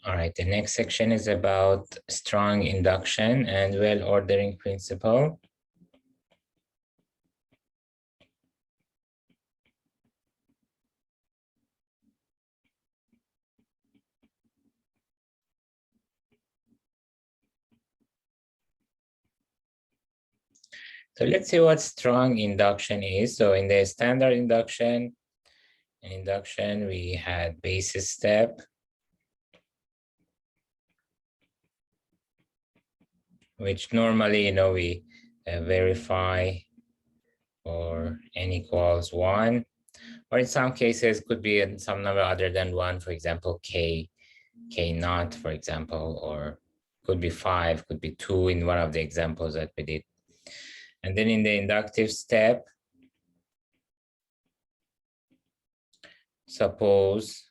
All right, the next section is about strong induction and well-ordering principle. So let's see what strong induction is. So in the standard induction, we had basis step, which normally, we verify for n equals 1, or in some cases could be in some number other than 1, for example, k naught, for example, or could be 5, could be 2 in one of the examples that we did. And then in the inductive step, suppose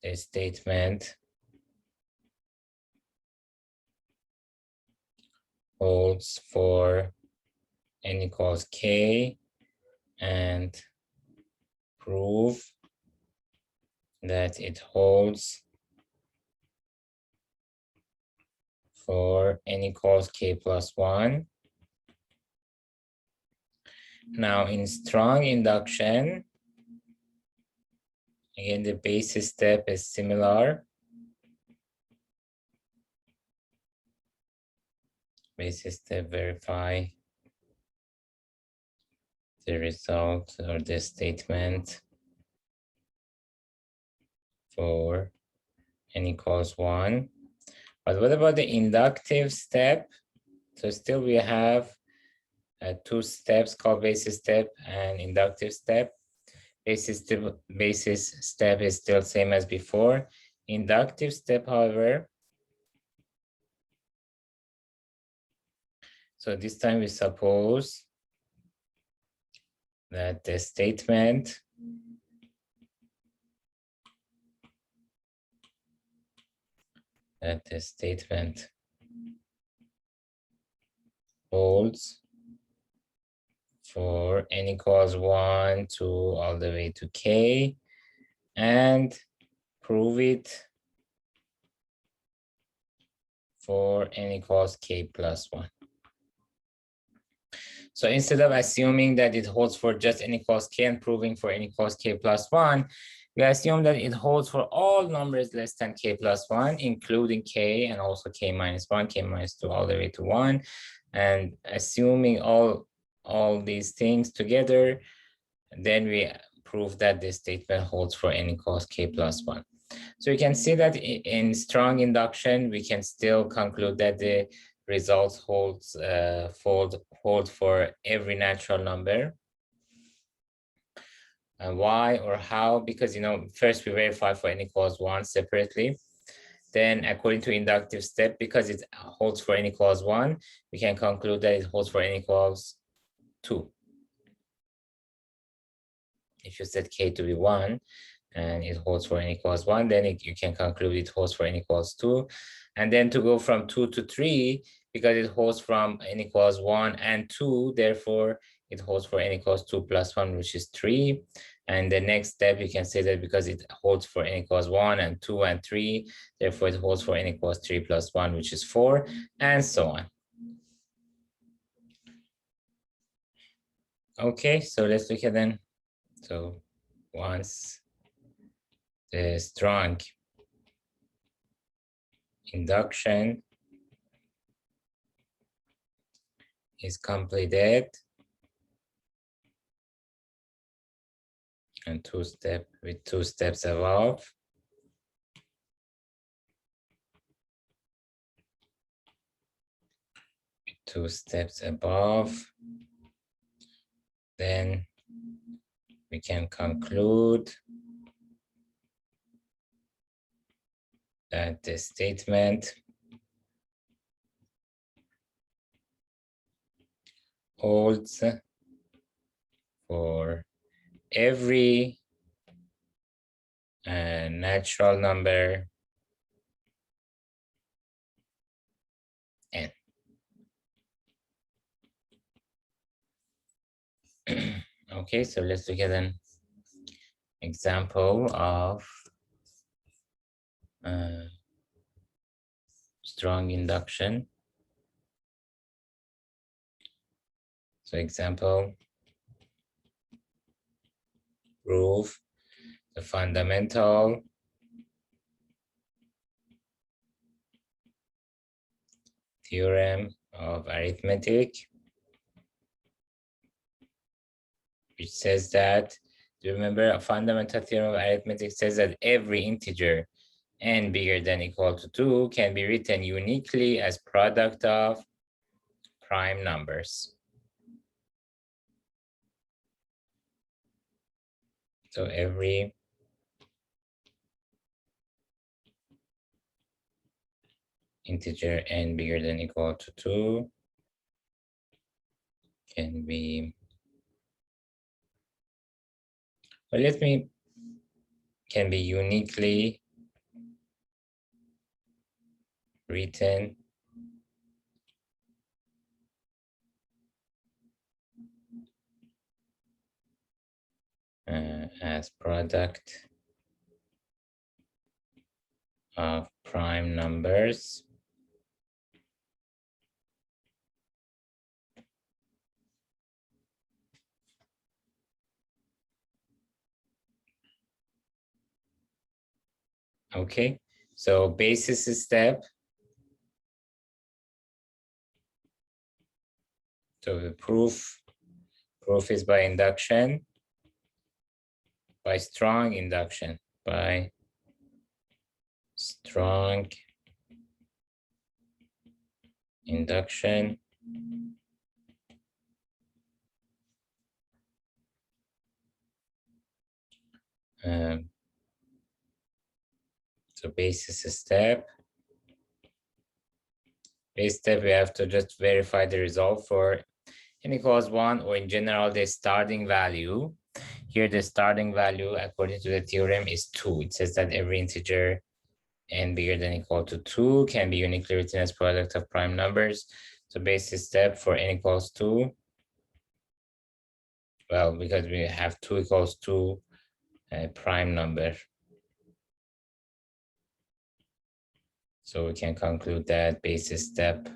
the statement holds for n equals k and prove that it holds for n equals k plus 1. Now in strong induction, again, the basis step is similar. Basis step, verify the result or the statement for n equals 1. But what about the inductive step? So still we have two steps called basis step and inductive step. Basis step is still same as before. Inductive step, however, so this time we suppose that the statement holds for n equals 1 to all the way to k, and prove it for n equals k plus 1. So instead of assuming that it holds for just n equals k and proving for n equals k plus 1, we assume that it holds for all numbers less than k plus 1, including k and also k minus 1, k minus 2, all the way to 1. And assuming all these things together, then we prove that this statement holds for n equals k plus 1. So you can see that in strong induction, we can still conclude that the results hold for every natural number. And why or how? Because, first we verify for n equals 1 separately. Then according to inductive step, because it holds for n equals 1, we can conclude that it holds for n equals 2. If you set k to be 1 and it holds for n equals 1, then you can conclude it holds for n equals 2. And then to go from 2 to 3, because it holds from n equals 1 and 2, therefore it holds for n equals 2 plus 1, which is 3. And the next step, you can say that because it holds for n equals 1 and 2 and 3, therefore it holds for n equals 3 plus 1, which is 4, and so on. Okay, so let's look at them. So once the strong induction is completed and with two steps above, then we can conclude that the statement holds for every natural number n. Okay, so let's look at an example of strong induction. So example, prove the fundamental theorem of arithmetic, which says that, do you remember a fundamental theorem of arithmetic says that every integer n bigger than or equal to 2 can be written uniquely as product of prime numbers. So every integer n bigger than or equal to 2 can be, well, can be uniquely written as product of prime numbers Okay, so basis step. So the proof is by induction, by strong induction, by strong induction. So basis step. Base step, we have to just verify the result for n equals 1, or in general, the starting value. Here, the starting value, according to the theorem, is 2. It says that every integer n bigger than or equal to 2 can be uniquely written as product of prime numbers. So basis step for n equals 2. Well, because we have 2 equals 2 prime number. So we can conclude that basis step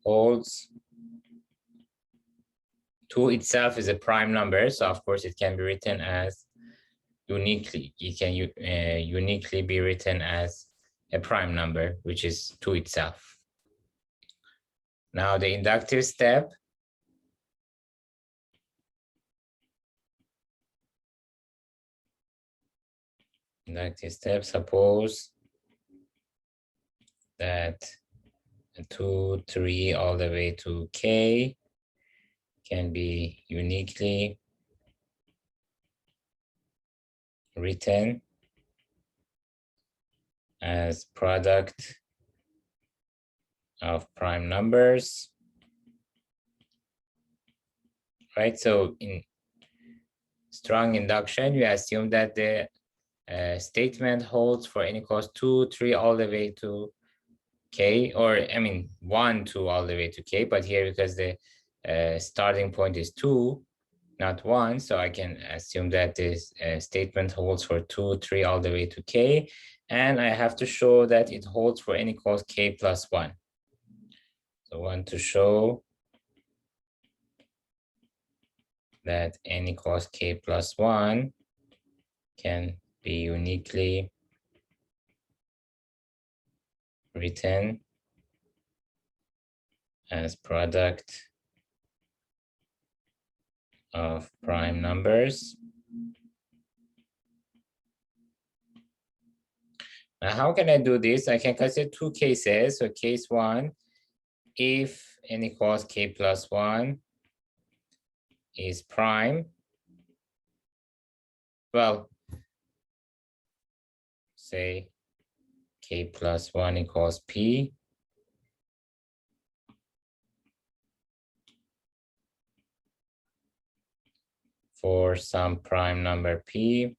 holds. 2 itself is a prime number, so of course it can be written as uniquely. It can uniquely be written as a prime number, which is 2 itself. Now the inductive step. Inductive step, suppose that 2, 3, all the way to k can be uniquely written as product of prime numbers, right? So in strong induction, you assume that the statement holds for n equals 2, 3, all the way to k, or I mean 1, 2, all the way to k, but here, because the starting point is 2, not 1, so I can assume that this statement holds for 2, 3, all the way to k, and I have to show that it holds for n equals k plus 1. So I want to show that n equals k plus 1 can be uniquely written as product of prime numbers. Now, how can I do this? I can consider 2 cases. So case 1, if n equals k plus 1 is prime, well, say k plus 1 equals p, for some prime number p,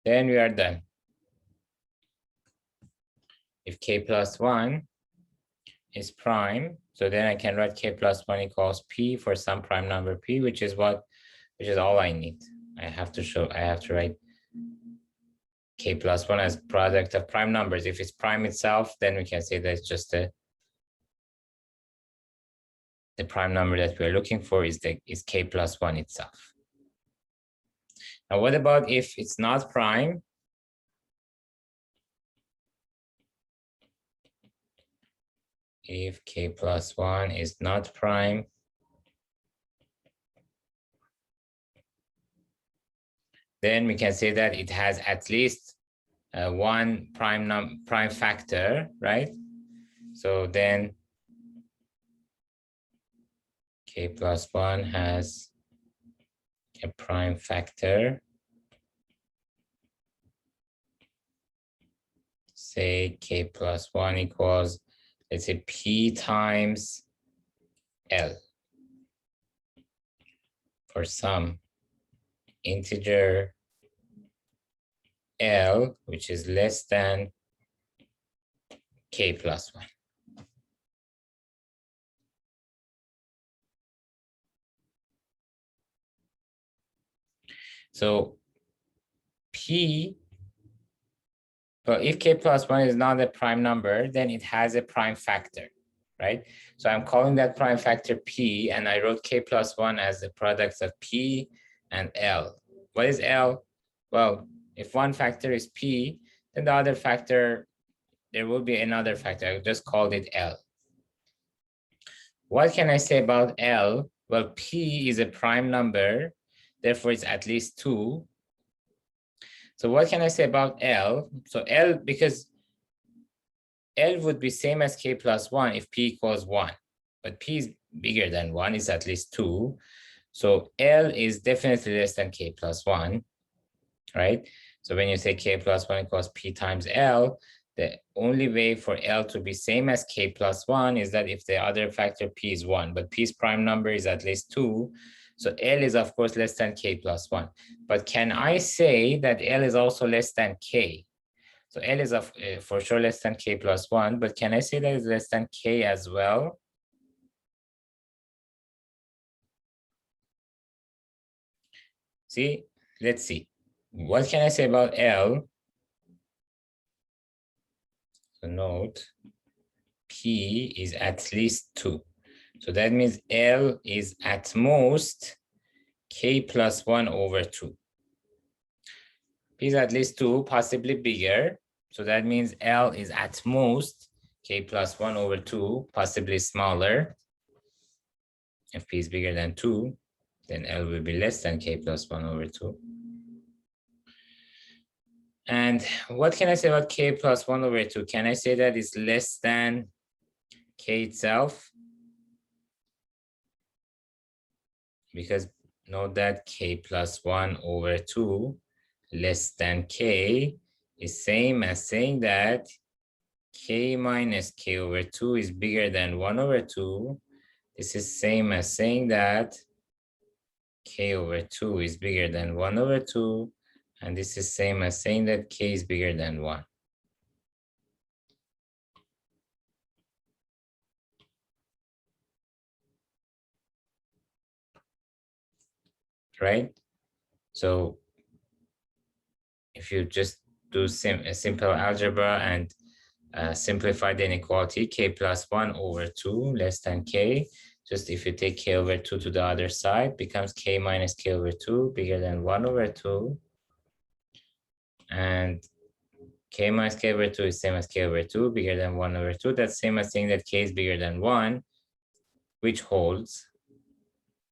then we are done. If k plus 1 is prime, so then I can write k plus 1 equals p for some prime number p, which is all I need. I have to write k plus 1 as product of prime numbers. If it's prime itself, then we can say that it's just the prime number that we're looking for is k plus 1 itself. Now, what about if it's not prime? If k plus 1 is not prime, then we can say that it has at least one prime factor, right? So then k plus 1 has a prime factor. Say k plus 1 equals, let's say, p times L for some integer L, which is less than k plus 1. So P, but if k plus 1 is not a prime number, then it has a prime factor, right? So I'm calling that prime factor P, and I wrote k plus 1 as the product of P and L. What is L? Well, if one factor is P, then the other factor, there will be another factor. I just called it L. What can I say about L? Well, P is a prime number, therefore it's at least 2. So what can I say about L? So L, because L would be same as k plus 1 if p equals 1, but p is bigger than 1, is at least 2. So L is definitely less than k plus 1, right? So when you say k plus 1 equals p times L, the only way for L to be same as k plus 1 is that if the other factor p is 1, but p's prime number is at least 2. So L is, of course, less than k plus 1. But can I say that L is also less than k? So L is for sure less than k plus 1, but can I say that it's less than k as well? See, let's see. What can I say about L? So note, P is at least 2. So that means L is at most k plus 1 over 2. P is at least 2, possibly bigger. So that means L is at most k plus 1 over 2, possibly smaller. If P is bigger than 2, then L will be less than k plus 1 over 2. And what can I say about k plus 1 over 2? Can I say that it's less than k itself? Because note that k plus 1 over 2 less than k is same as saying that k minus k over 2 is bigger than 1 over 2. This is same as saying that k over 2 is bigger than 1 over 2. And this is same as saying that k is bigger than 1. Right? So if you just do a simple algebra and simplify the inequality, k plus 1 over 2 less than k, just if you take k over 2 to the other side, becomes k minus k over 2 bigger than 1 over 2. And k minus k over 2 is same as k over 2, bigger than 1 over 2. That's same as saying that k is bigger than 1, which holds,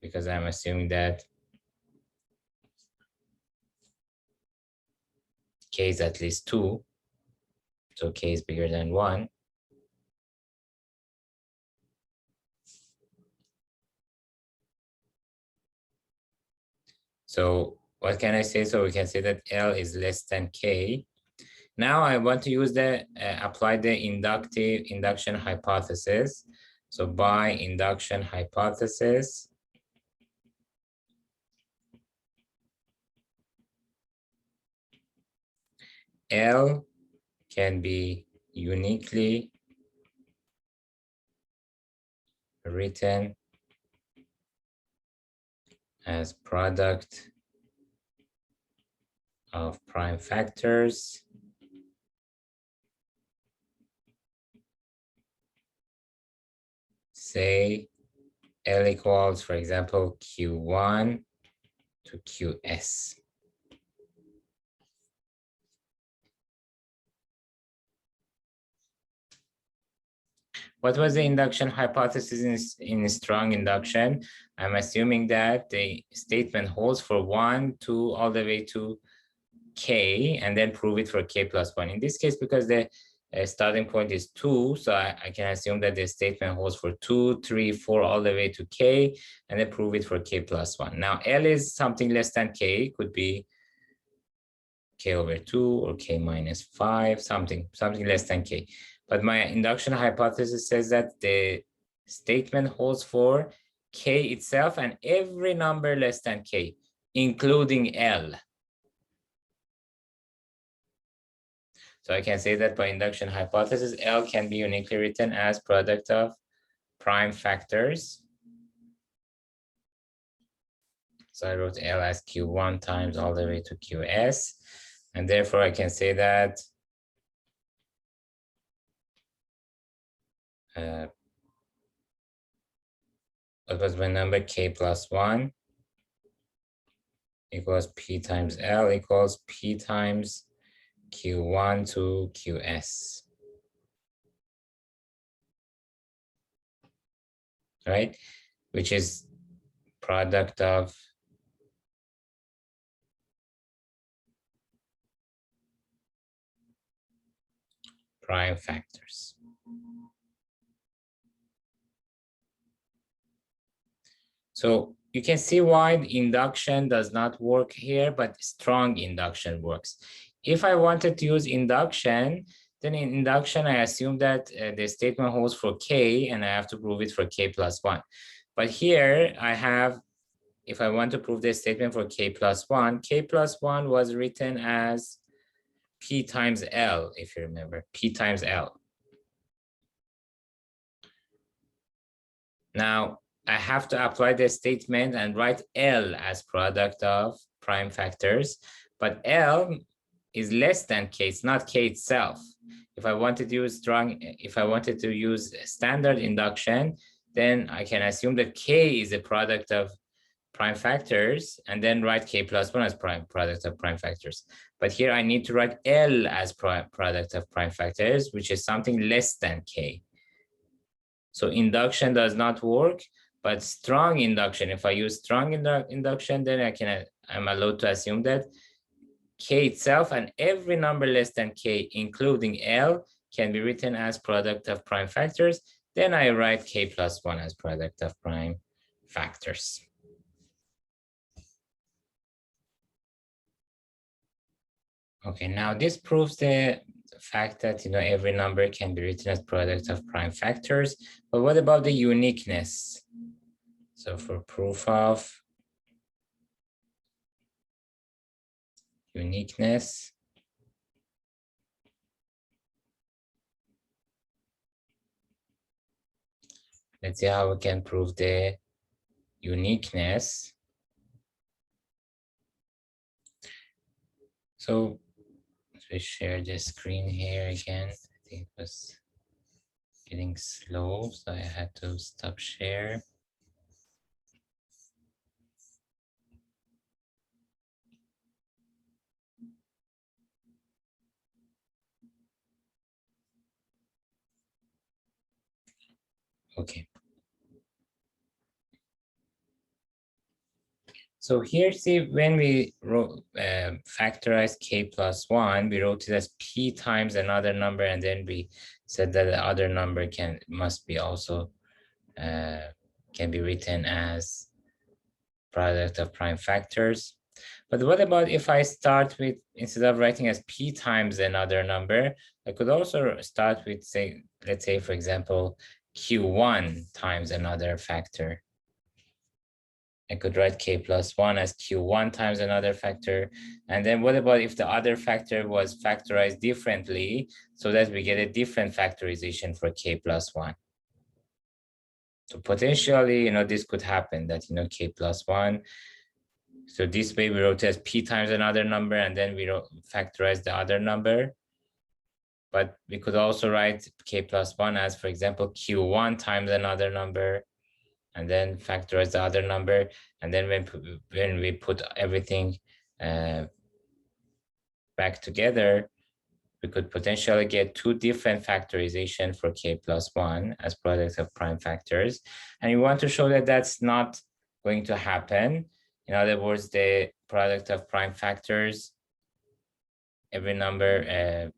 because I'm assuming that k is at least 2. So k is bigger than 1. So what can I say? So we can say that L is less than k. Now I want to use apply the induction hypothesis. So by induction hypothesis, L can be uniquely written as product of prime factors. Say L equals, for example, Q1 to QS. What was the induction hypothesis in strong induction? I'm assuming that the statement holds for 1, 2, all the way to K, and then prove it for K plus 1. In this case, because the starting point is 2, so I can assume that the statement holds for 2, 3, 4, all the way to K, and then prove it for K plus 1. Now, L is something less than K, could be K over 2 or K minus 5, something less than K. But my induction hypothesis says that the statement holds for K itself and every number less than K, including L. So I can say that by induction hypothesis, L can be uniquely written as product of prime factors. So I wrote L as Q1 times all the way to QS. And therefore I can say that what was my number? K plus 1 equals P times L equals P times Q1 to QS. Right? Which is product of prime factors. So you can see why induction does not work here, but strong induction works. If I wanted to use induction, then in induction, I assume that the statement holds for K and I have to prove it for K plus 1. But here I have, if I want to prove this statement for K plus 1, K plus 1 was written as P times L, if you remember, P times L. Now, I have to apply the statement and write L as product of prime factors, but L is less than K, it's not K itself. If I wanted to use standard induction, then I can assume that K is a product of prime factors and then write K plus 1 as product of prime factors. But here I need to write L as product of prime factors, which is something less than K. So induction does not work, but strong induction, if I use strong induction, then I'm allowed to assume that K itself and every number less than K, including L, can be written as product of prime factors. Then I write K plus 1 as product of prime factors. Okay, now this proves the fact that every number can be written as product of prime factors. But what about the uniqueness? So for proof of uniqueness, let's see how we can prove the uniqueness. So let me share the screen here again. I think it was getting slow, so I had to stop share. Okay. So here, see, when we factorized K plus 1, we wrote it as P times another number, and then we said that the other number must be also can be written as product of prime factors. But what about if I start with, instead of writing as P times another number, I could also start with, say, let's say, for example, Q1 times another factor. I could write K plus 1 as Q1 times another factor. And then what about if the other factor was factorized differently so that we get a different factorization for K plus 1? So potentially, this could happen that, K plus 1 So this way we wrote it as P times another number, and then we factorize the other number. But we could also write K plus 1 as, for example, Q1 times another number, and then factorize the other number. And then when we put everything back together, we could potentially get two different factorization for K plus 1 as products of prime factors. And we want to show that that's not going to happen. In other words, the product of prime factors, every number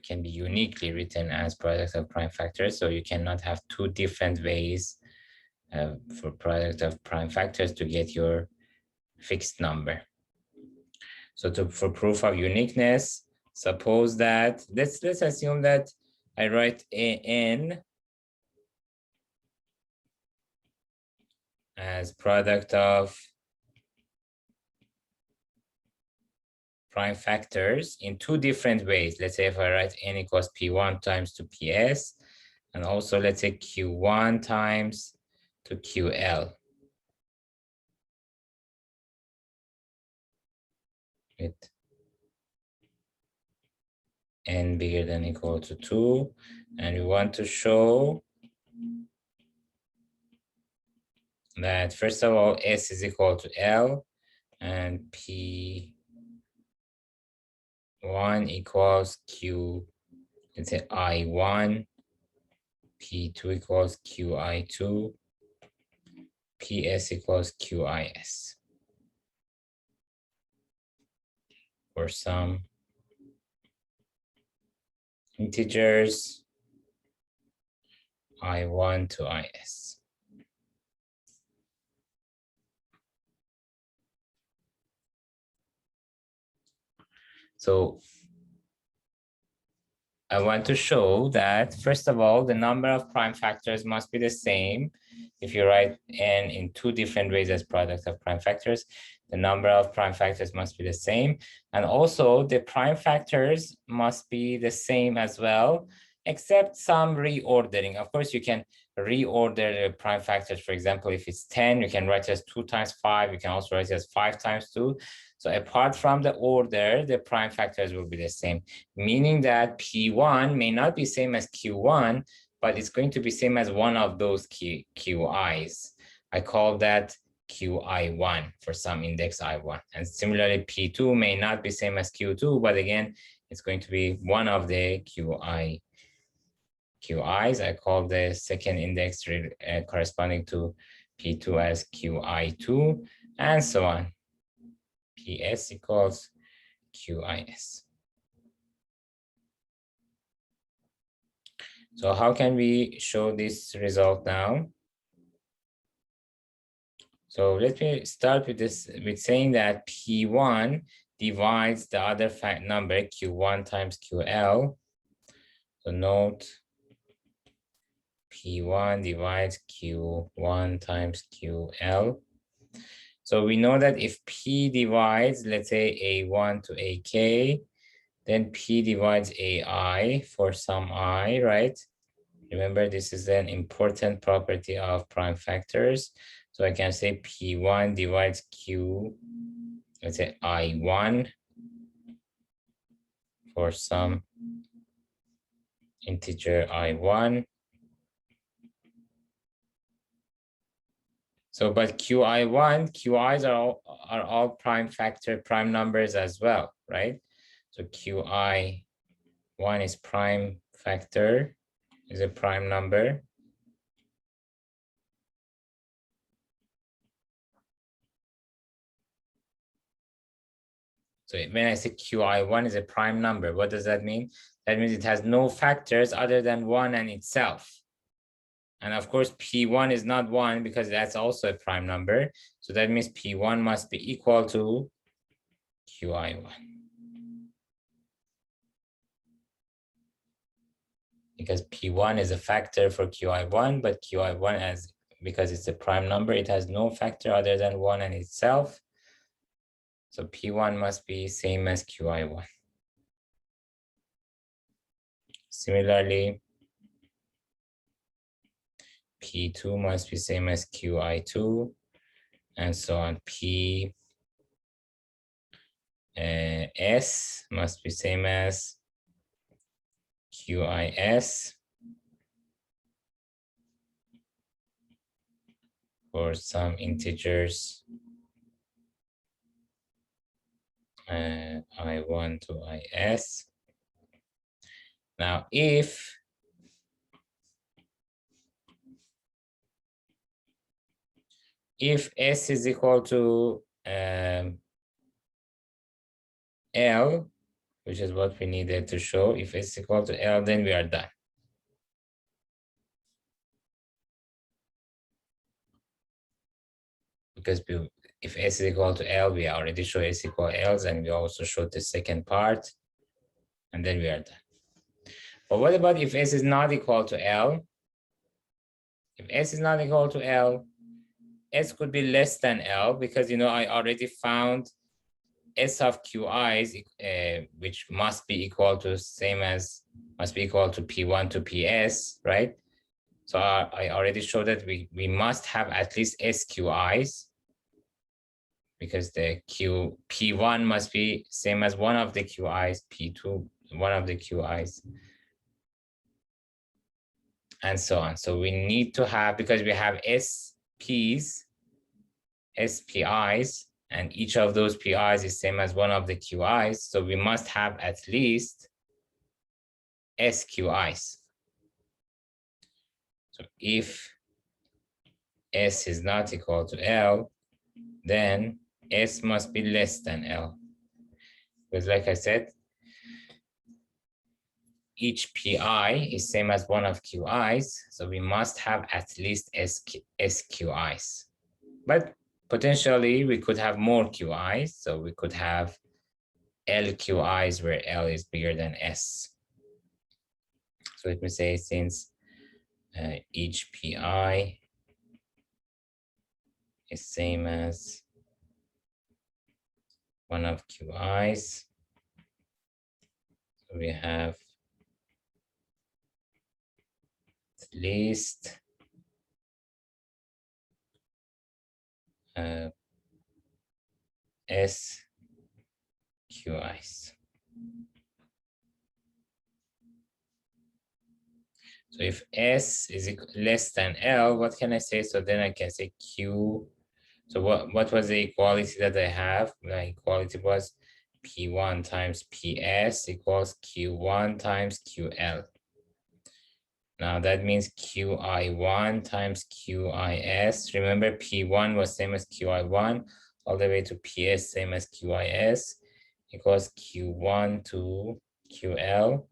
can be uniquely written as product of prime factors. So you cannot have two different ways for product of prime factors to get your fixed number. So for proof of uniqueness, suppose that, let's assume that I write N as product of prime factors in two different ways. Let's say if I write N equals P1 times to PS, and also let's say Q1 times to QL. With N bigger than or equal to 2. And we want to show that, first of all, S is equal to L, and P1 equals Q, let's say I1, P2 equals QI2, PS equals QIS. For some integers, I1 to IS. So I want to show that, first of all, the number of prime factors must be the same. If you write N in two different ways as product of prime factors, the number of prime factors must be the same. And also the prime factors must be the same as well, except some reordering. Of course, you can reorder the prime factors. For example, if it's 10, you can write it as 2 times 5. You can also write it as 5 times 2. So apart from the order, the prime factors will be the same, meaning that P1 may not be same as Q1, but it's going to be same as one of those QIs. I call that QI1 for some index I1. And similarly, P2 may not be same as Q2, but again, it's going to be one of the QIs. I call the second index corresponding to P2 as QI2, and so on. PS equals QIS. So how can we show this result now? So let me start with this, with saying that P1 divides the other fact number Q1 times QL. So note P1 divides Q1 times QL. So we know that if P divides, let's say A1 to AK, then P divides AI for some I, right? Remember, this is an important property of prime factors. So I can say P1 divides Q, let's say I1 for some integer I1. So, but QI1, QIs are all prime numbers as well, right? So QI1 is prime factor, is a prime number. So when I say QI1 is a prime number, what does that mean? That means it has no factors other than 1 and itself. And of course, P1 is not 1 because that's also a prime number. So that means P1 must be equal to QI1. Because P1 is a factor for QI1, but QI1, because it's a prime number, it has no factor other than 1 and itself. So P1 must be same as QI1. Similarly, P2 must be same as QI2, and so on. P S must be same as QIS for some integers I1 to IS. Now, if S is equal to L, which is what we needed to show, if S is equal to L, then we are done. Because if S is equal to L, we already show S equal L's, and we also showed the second part, and then we are done. But what about if S is not equal to L? If S is not equal to L, S could be less than L, because I already found S of QIs, which must be equal to P1 to PS, right? So I already showed that we must have at least SQIs, because the P1 must be same as one of the QIs, P2, one of the QIs, and so on. So we need to have, because we have SPs, SPIs, and each of those PIs is same as one of the QIs. So we must have at least SQIs. So if S is not equal to L, then S must be less than L. Because like I said, each PI is same as one of QIs. So we must have at least SQIs. But potentially we could have more QIs. So we could have LQIs where L is bigger than S. So let me say, since each PI is same as one of QIs, so we have at least SQIs. So if S is less than L, what can I say? So then I can say Q. So what was the equality that I have? The equality was P1 times PS equals Q1 times QL. Now that means QI1 times QIS. Remember, P1 was same as QI1, all the way to PS same as QIS, equals Q1 to QL.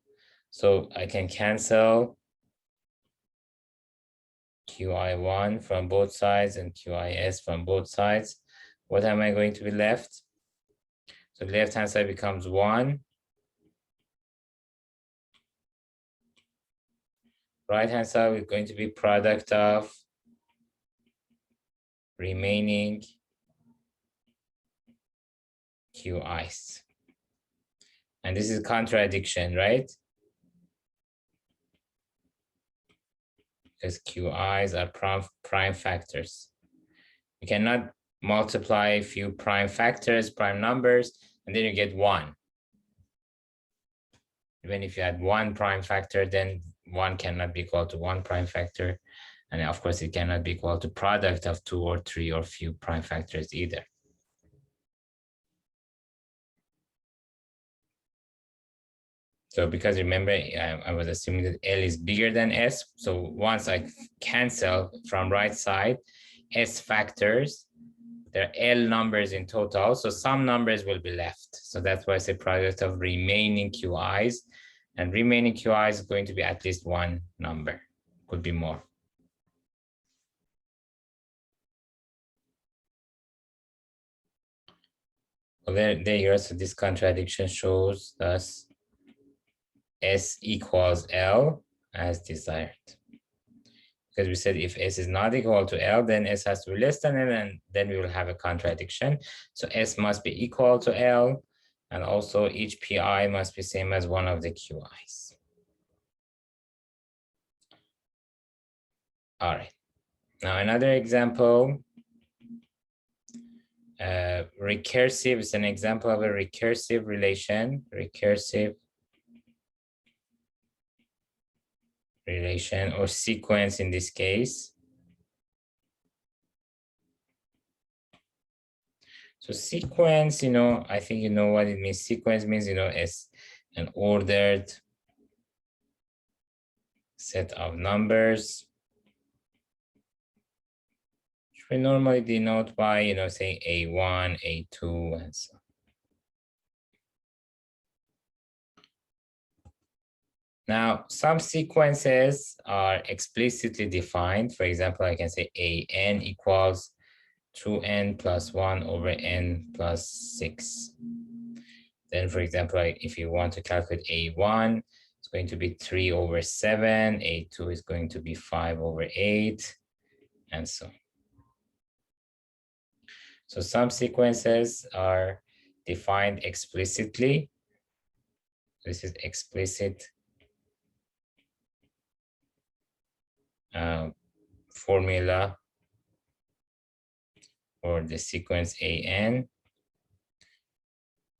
So I can cancel QI1 from both sides and QIS from both sides. What am I going to be left? So the left-hand side becomes 1. Right-hand side is going to be product of remaining QIs. And this is contradiction, right? Because QIs are prime factors. You cannot multiply a few prime factors, prime numbers, and then you get 1. Even if you had 1 prime factor, then 1 cannot be equal to 1 prime factor. And of course, it cannot be equal to product of 2 or 3 or few prime factors either. So because remember, I was assuming that L is bigger than S. So once I cancel from right side S factors, there are L numbers in total. So some numbers will be left. So that's why I say product of remaining QIs. And remaining QIs is going to be at least 1 number, could be more. Well, there you go. So this contradiction shows thus S equals L as desired. Because we said if S is not equal to L, then S has to be less than L, and then we will have a contradiction. So S must be equal to L, and also each PI must be same as one of the QIs. All right. Now another example. Recursive is an example of a recursive relation. Recursive relation or sequence in this case. So sequence, I think you know what it means. Sequence means, it's an ordered set of numbers, which we normally denote by, saying A1, A2, and so on. Now, some sequences are explicitly defined. For example, I can say AN equals 2n plus 1 over n plus 6. Then, for example, if you want to calculate A1, it's going to be 3 over 7. A2 is going to be 5 over 8, and so on. So some sequences are defined explicitly. This is explicit formula for the sequence AN.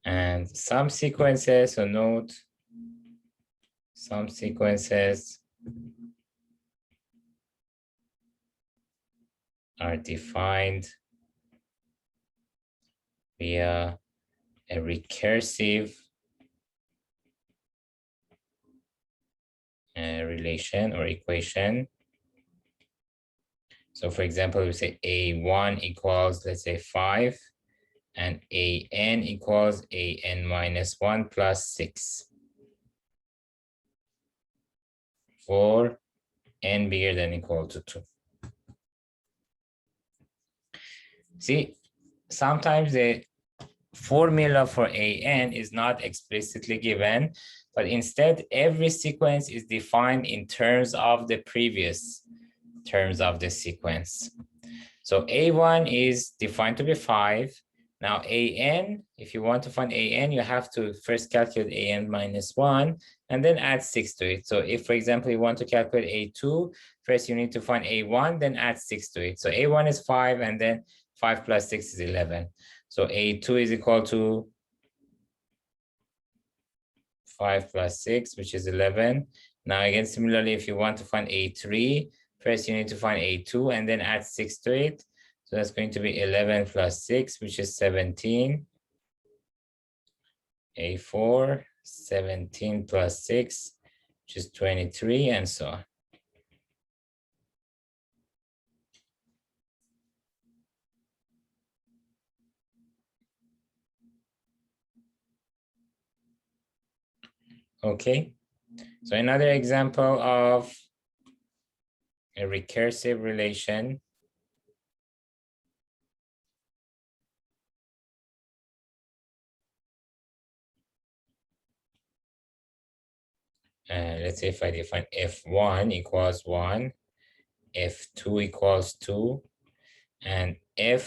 And some sequences, so note, some sequences are defined via a recursive relation or equation. So for example, we say A1 equals, let's say 5, and AN equals AN minus 1 plus 6 for n bigger than or equal to 2. See, sometimes the formula for AN is not explicitly given, but instead every sequence is defined in terms of the previous terms of the sequence. So A1 is defined to be 5. Now AN, if you want to find AN, you have to first calculate AN minus 1 and then add 6 to it. So if, for example, you want to calculate A2, first you need to find A1, then add 6 to it. So A1 is 5, and then 5 plus 6 is 11. So A2 is equal to 5 plus 6, which is 11. Now again, similarly, if you want to find A3, first you need to find A2 and then add 6 to it. So that's going to be 11 plus 6, which is 17. A4, 17 plus 6, which is 23, and so on. Okay, so another example of a recursive relation. Let's say if I define F1 equals 1, F2 equals 2, and Fn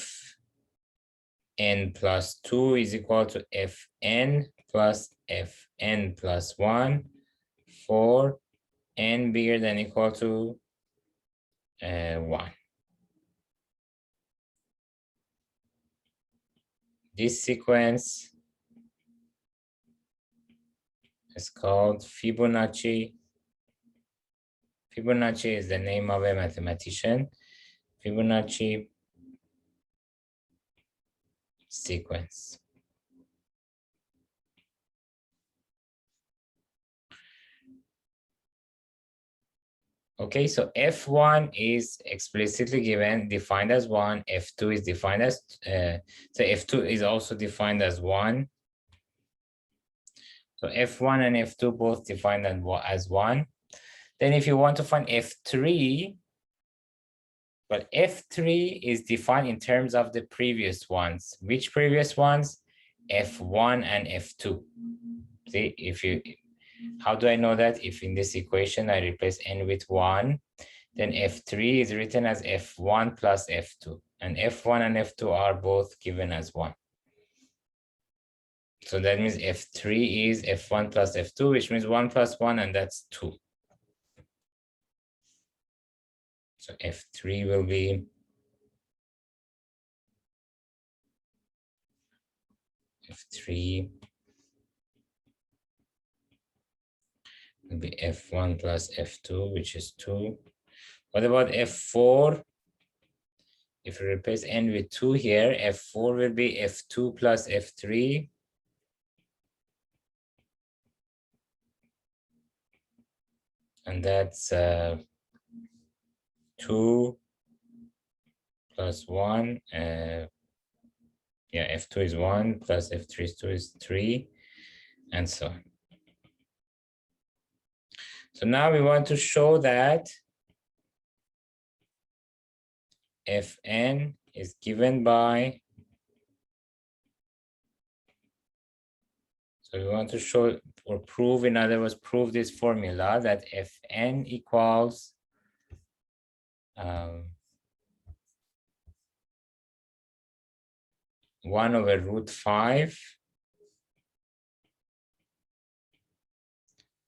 plus 2 is equal to Fn plus Fn plus 1 for n bigger than or equal to 1. This sequence is called Fibonacci. Fibonacci is the name of a mathematician. Fibonacci sequence. Okay, so F1 is explicitly given, defined as 1. F2 is defined as, so F2 is also defined as 1. So F1 and F2 both defined as 1. Then if you want to find F3, but F3 is defined in terms of the previous ones. Which previous ones? F1 and F2. See, how do I know that? If in this equation I replace n with 1, then F3 is written as F1 plus F2. And F1 and F2 are both given as 1. So that means F3 is F1 plus F2, which means 1 plus 1, and that's 2. So F3 will be F3 will be F1 plus F2, which is 2. What about F4? If we replace n with 2 here, F4 will be F2 plus F3. And that's 2 plus 1. Yeah, F2 is 1 plus F3 is 2 is 3, and so on. So now we want to show that Fn is given by, so we want to show or prove, in other words, prove this formula that Fn equals 1 over root 5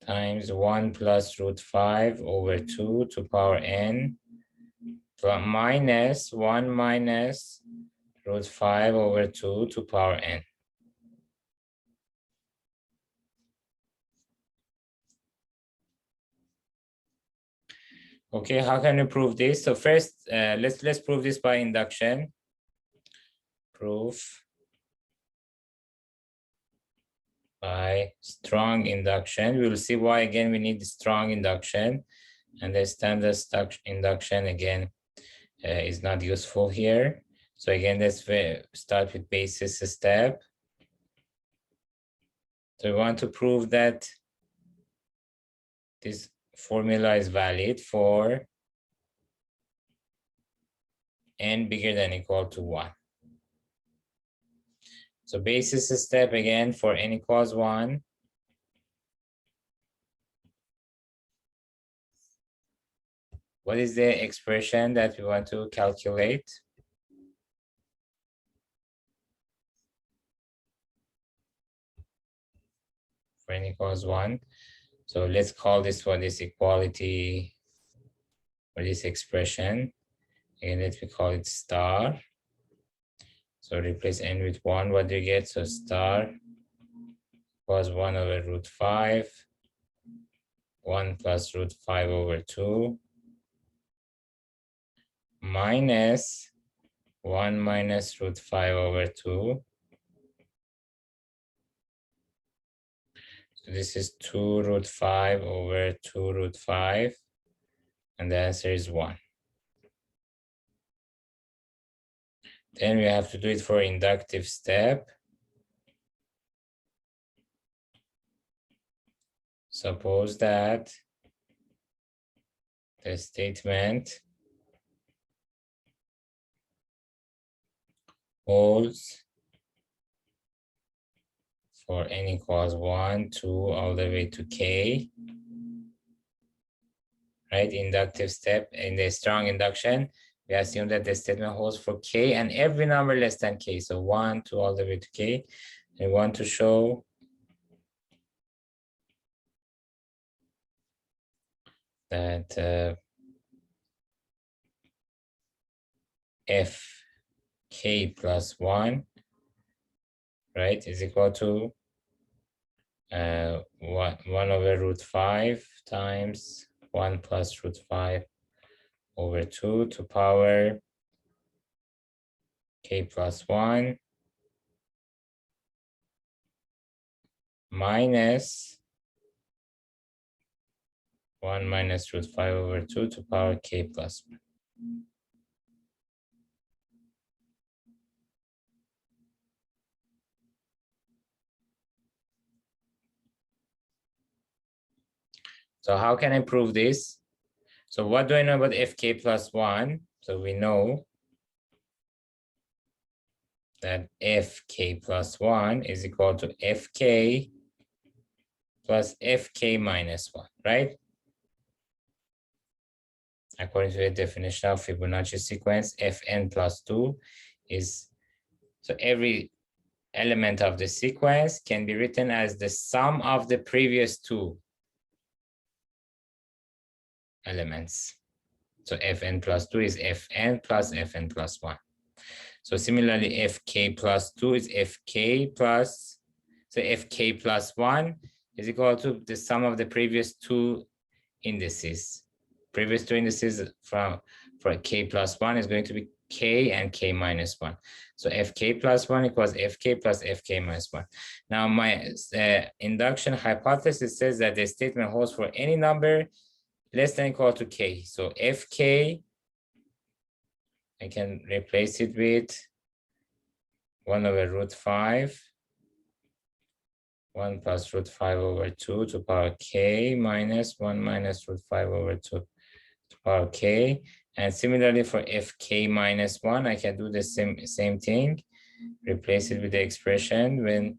times 1 plus root 5 over 2 to power n minus 1 minus root 5 over 2 to power n. Okay, how can we prove this? So first, let's prove this by induction. Proof by strong induction. We will see why again we need strong induction, and the standard induction again is not useful here. So again, let's start with basis step. So we want to prove that this formula is valid for n bigger than or equal to 1. So basis step again for n equals 1. What is the expression that we want to calculate? For n equals 1. So let's call this one this equality, or this expression. Again, let me call it star. So replace n with 1. What do you get? So star equals 1 over root 5, 1 plus root 5 over 2, minus 1 minus root 5 over 2. So this is 2 root 5 over 2 root 5, and the answer is 1. Then we have to do it for inductive step. Suppose that the statement holds for n equals 1, 2, all the way to k. Right, inductive step. In the strong induction, we assume that the statement holds for k and every number less than k. So 1, 2, all the way to k. We want to show that f k plus 1, right, is equal to 1 over root 5 times 1 plus root 5 over 2 to power k plus 1 minus 1 minus root 5 over 2 to power k plus 1. So how can I prove this? So what do I know about fk plus 1? So we know that fk plus 1 is equal to fk plus fk minus 1, right? According to the definition of Fibonacci sequence, fn plus 2 is, so every element of the sequence can be written as the sum of the previous 2 elements. So fn plus 2 is fn plus fn plus 1. So similarly, fk plus 2 is fk plus, so fk plus 1 is equal to the sum of the previous two indices. Previous two indices for k plus 1 is going to be k and k minus 1. So fk plus 1 equals fk plus fk minus 1. Now my induction hypothesis says that the statement holds for any number less than or equal to k. So fk, I can replace it with 1 over root 5, 1 plus root 5 over 2 to power k minus 1 minus root 5 over 2 to power k. And similarly for fk minus 1, I can do the same thing, replace it with the expression when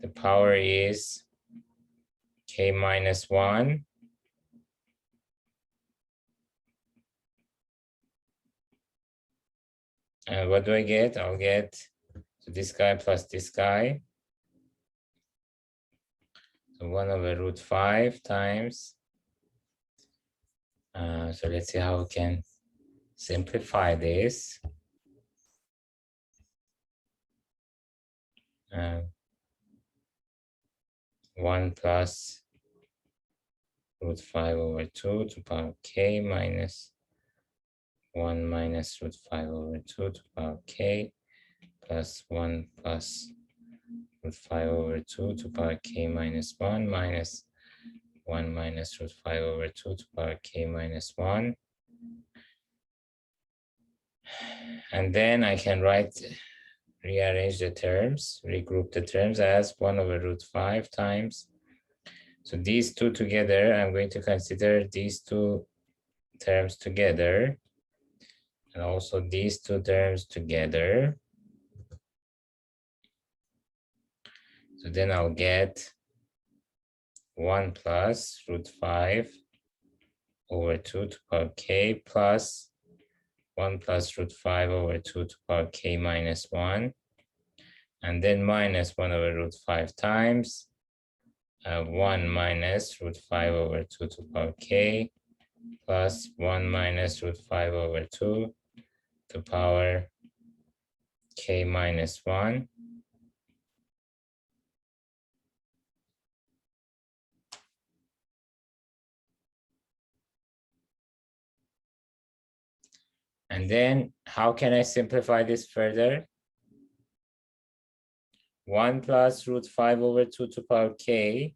the power is k minus 1. And what do I get? I'll get so this guy plus this guy. So 1 over root 5 times. So let's see how we can simplify this. 1 plus root 5 over 2 to power k minus 1 minus root 5 over 2 to power k plus 1 plus root 5 over 2 to power k minus 1 minus 1 minus root 5 over 2 to power k minus 1. And then I can rearrange the terms, regroup the terms as 1 over root 5 times. So these two together, I'm going to consider these two terms together, and also these two terms together. So then I'll get 1 plus root 5 over 2 to power k plus 1 plus root 5 over 2 to power k minus 1. And then minus 1 over root 5 times 1 minus root 5 over 2 to power k plus 1 minus root 5 over 2 to power k minus 1. And then how can I simplify this further? 1 plus root 5 over 2 to power k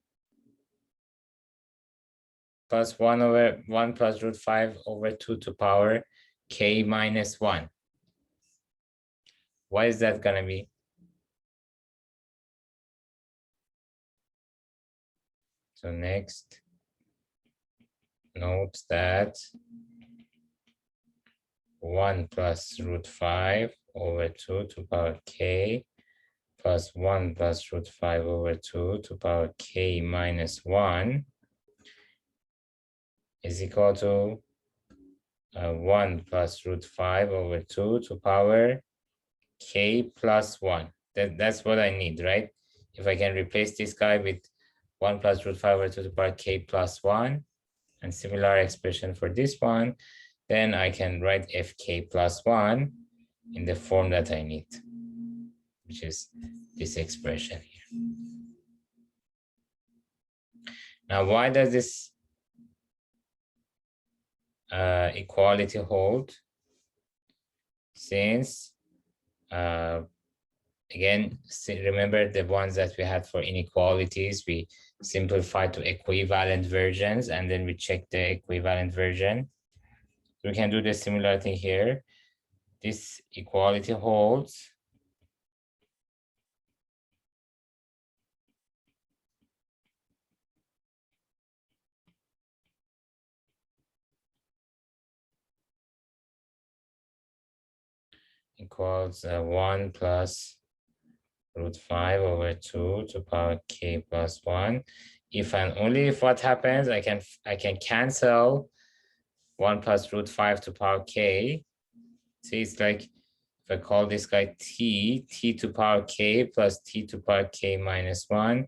plus 1 plus root 5 over 2 to power k minus 1. What is that gonna be? So next, note that 1 plus root 5 over 2 to power k plus 1 plus root 5 over 2 to power k minus 1 is equal to 1 plus root 5 over 2 to power k plus 1. That's what I need, right? If I can replace this guy with 1 plus root 5 over 2 to power k plus 1 and similar expression for this one, then I can write fk plus 1 in the form that I need, which is this expression here. Now, why does this equality hold? Since, again, remember the ones that we had for inequalities, we simplified to equivalent versions, and then we check the equivalent version. So we can do the similar thing here. This equality holds equals 1 plus root 5 over 2 to power k plus 1. If and only if what happens, I can cancel 1 plus root 5 to power k. See, it's like if I call this guy t to power k plus t to power k minus 1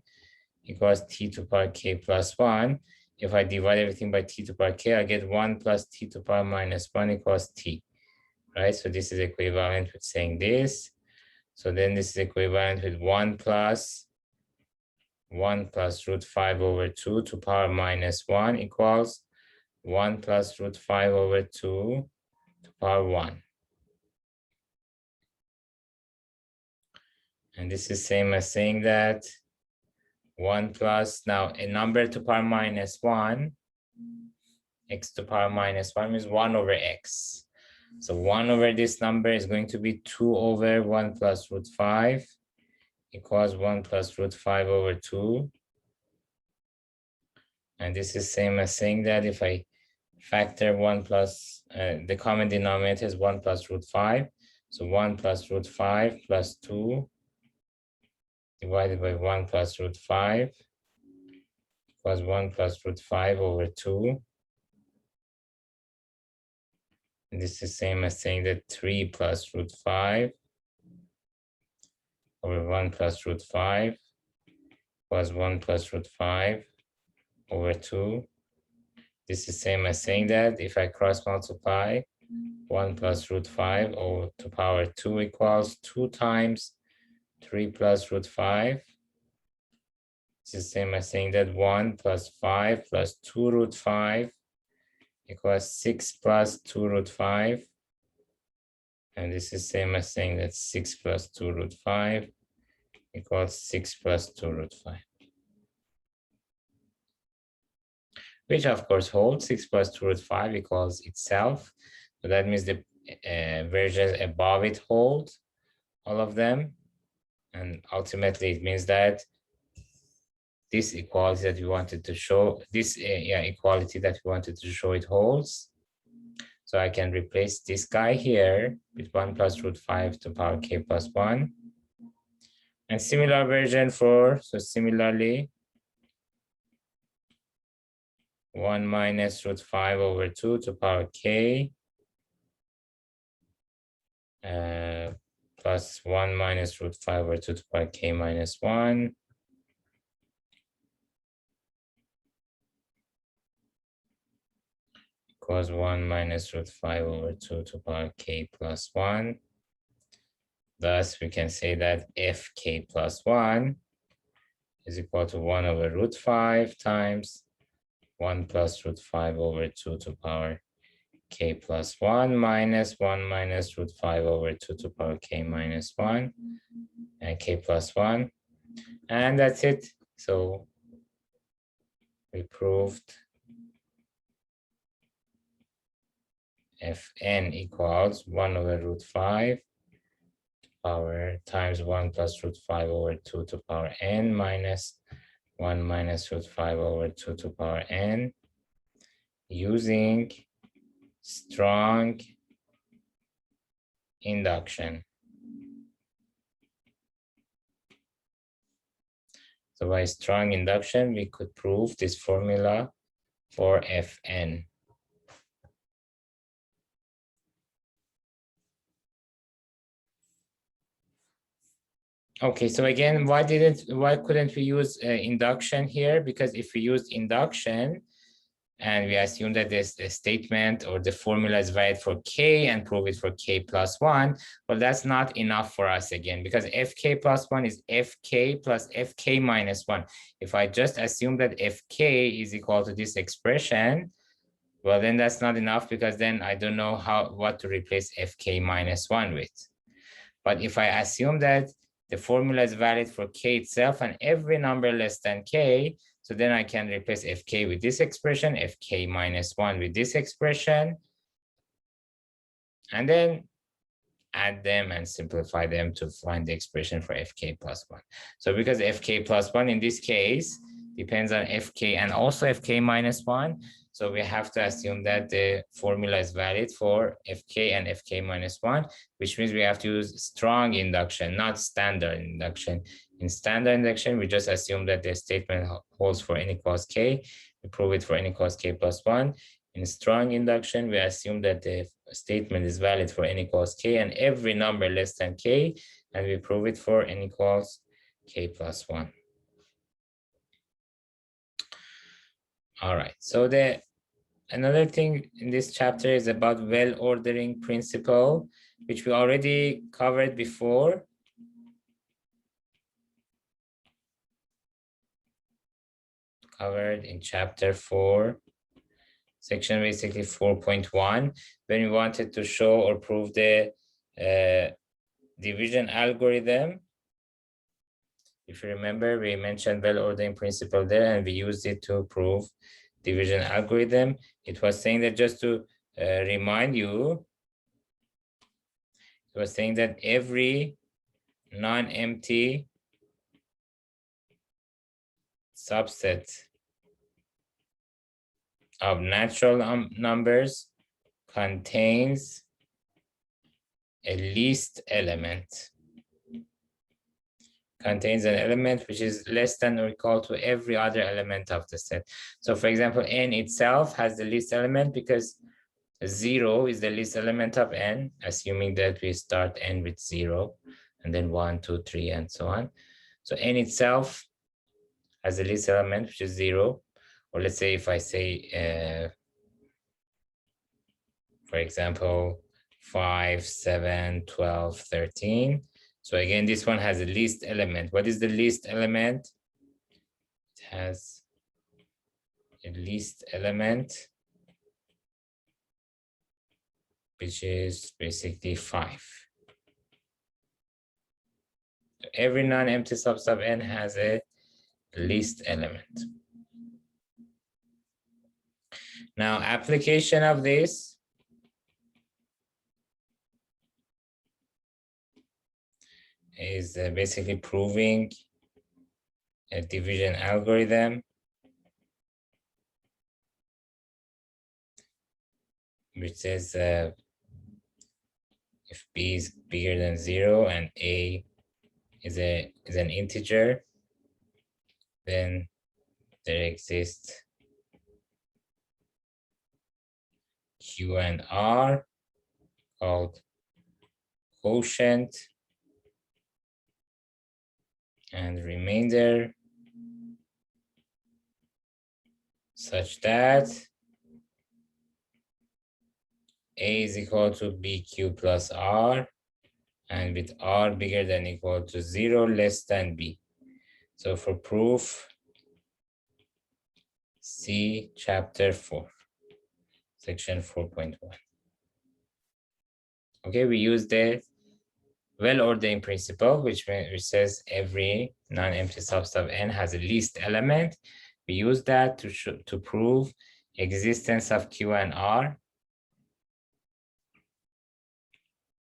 equals t to power k plus 1. If I divide everything by t to power k, I get 1 plus t to power minus 1 equals t. right? So this is equivalent with saying this. So then this is equivalent with 1 plus root 5 over 2 to power minus 1 equals 1 plus root 5 over 2 to power 1. And this is same as saying that 1 plus, now a number to power minus 1, x to power minus 1 is 1 over x. So 1 over this number is going to be 2 over 1 plus root 5 equals 1 plus root 5 over 2. And this is same as saying that if I factor 1 plus, the common denominator is 1 plus root 5. So 1 plus root 5 plus 2 divided by 1 plus root 5 equals 1 plus root 5 over 2. And this is same as saying that 3 plus root 5 over 1 plus root 5 plus 1 plus root 5 over 2. This is same as saying that if I cross multiply 1 plus root 5 over to power 2 equals 2 times 3 plus root 5. This is same as saying that 1 plus 5 plus 2 root 5 equals 6 plus 2 root 5. And this is same as saying that 6 plus 2 root 5 equals 6 plus 2 root 5. Which of course holds. 6 plus 2 root 5 equals itself. So that means the versions above it hold, all of them. And ultimately it means that this equality that we wanted to show, this equality that we wanted to show, it holds. So I can replace this guy here with 1 plus root 5 to power k plus 1. And similar version for, so similarly, 1 minus root 5 over 2 to power k plus 1 minus root 5 over 2 to power k minus 1. Equals 1 minus root 5 over 2 to power k plus 1. Thus, we can say that fk plus 1 is equal to 1 over root 5 times 1 plus root 5 over 2 to power k plus 1 minus 1 minus root 5 over 2 to power k minus 1 and k plus 1. And that's it. So we proved fn equals 1 over root 5 power times 1 plus root 5 over 2 to power n minus 1 minus root 5 over 2 to power n using strong induction. So by strong induction, we could prove this formula for Fn. Okay, so again, why couldn't we use induction here? Because if we used induction and we assume that this the statement or the formula is valid for k and prove it for k plus 1, well, that's not enough for us again, because fk plus 1 is fk plus fk minus 1. If I just assume that fk is equal to this expression, well, then that's not enough, because then I don't know what to replace fk minus 1 with. But if I assume that the formula is valid for k itself and every number less than k, so then I can replace fk with this expression, fk minus 1 with this expression, and then add them and simplify them to find the expression for fk plus 1. So because fk plus 1 in this case depends on fk and also fk minus 1, so we have to assume that the formula is valid for fk and fk minus 1, which means we have to use strong induction, not standard induction. In standard induction, we just assume that the statement holds for n equals k. We prove it for n equals k plus 1. In strong induction, we assume that the statement is valid for n equals k and every number less than k, and we prove it for n equals k plus 1. All right, so the another thing in this chapter is about well-ordering principle, which we already covered before. Covered in chapter 4, section basically 4.1, when we wanted to show or prove the division algorithm. If you remember, we mentioned well-ordering principle there, and we used it to prove division algorithm. It was saying that, just to remind you, it was saying that every non-empty subset of natural numbers contains a least element. Contains an element which is less than or equal to every other element of the set. So for example, n itself has the least element because 0 is the least element of n, assuming that we start n with 0, and then 1, 2, 3, and so on. So n itself has the least element, which is 0. Or let's say if I say, for example, 5, 7, 12, 13. So again, this one has the least element. What is the least element? It has a least element, which is basically 5. So every non-empty subset of n has a least element. Now, application of this is basically proving a division algorithm, which says if b is bigger than 0 and a is an integer, then there exists Q and R called quotient and remainder, such that A is equal to BQ plus R, and with R bigger than or equal to 0, less than B. So for proof, see chapter 4, section 4.1. Okay, we use the well-ordering principle, which says every non-empty subset of n has a least element. We use that to prove existence of Q and R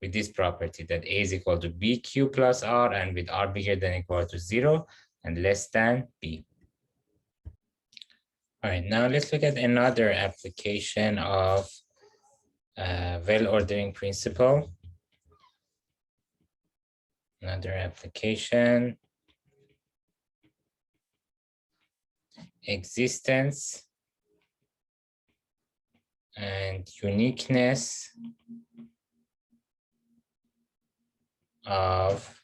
with this property, that A is equal to BQ plus R, and with R bigger than or equal to 0 and less than B. All right, now let's look at another application of well-ordering principle. Another application, existence and uniqueness of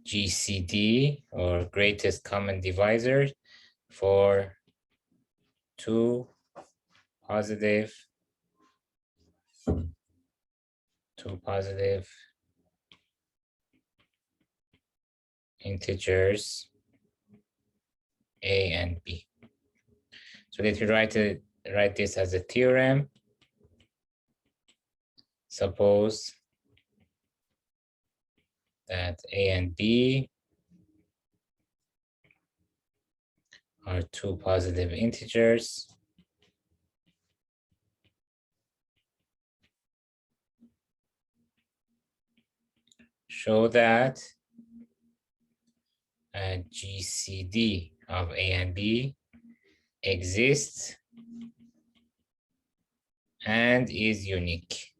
GCD, or greatest common divisor, for two positive integers a and b. So let me write this as a theorem. Suppose that a and b are two positive integers show that GCD of a and b exists and is unique.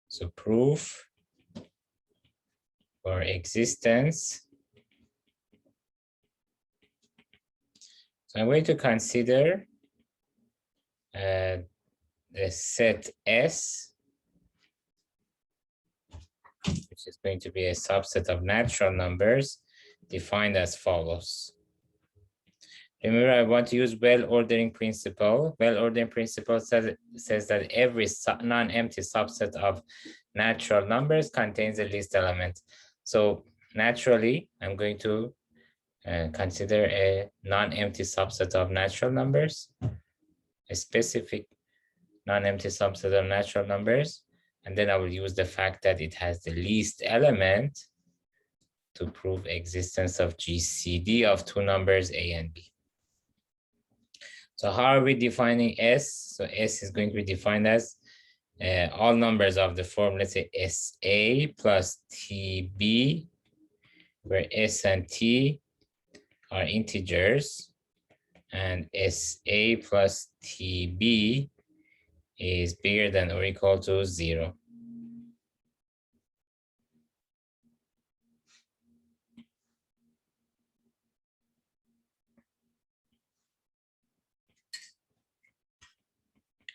So proof for existence. So I'm going to consider the set S, which is going to be a subset of natural numbers, defined as follows. Remember, I want to use well-ordering principle. Well-ordering principle says that every non-empty subset of natural numbers contains a least element. So naturally, I'm going to consider a non-empty subset of natural numbers, a specific non-empty subset of natural numbers, and then I will use the fact that it has the least element to prove existence of GCD of two numbers A and B. So how are we defining S? So S is going to be defined as all numbers of the form, let's say SA plus TB, where S and T are integers, and SA plus TB is bigger than or equal to 0.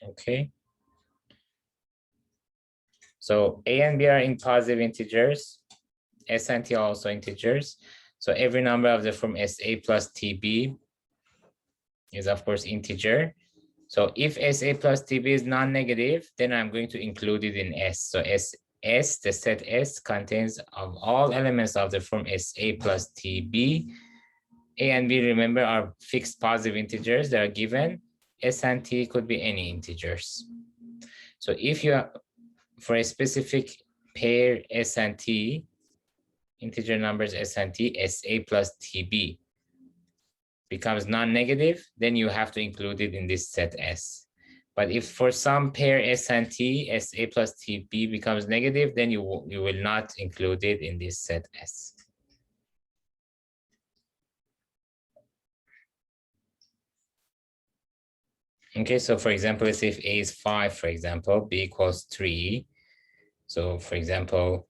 Okay. So A and B are in positive integers. S and T are also integers. So every number of the form SA plus TB is of course integer. So if SA plus TB is non-negative, then I'm going to include it in S. So S, the set S contains of all elements of the form SA plus TB. A and B, remember, are fixed positive integers that are given. S and T could be any integers. So if you, for a specific pair S and T, integer numbers S and T, SA plus TB becomes non-negative, then you have to include it in this set S. But if for some pair S and T, SA plus TB becomes negative, then you will not include it in this set S. Okay, so for example, let's say if A is 5, for example, B equals 3. So for example,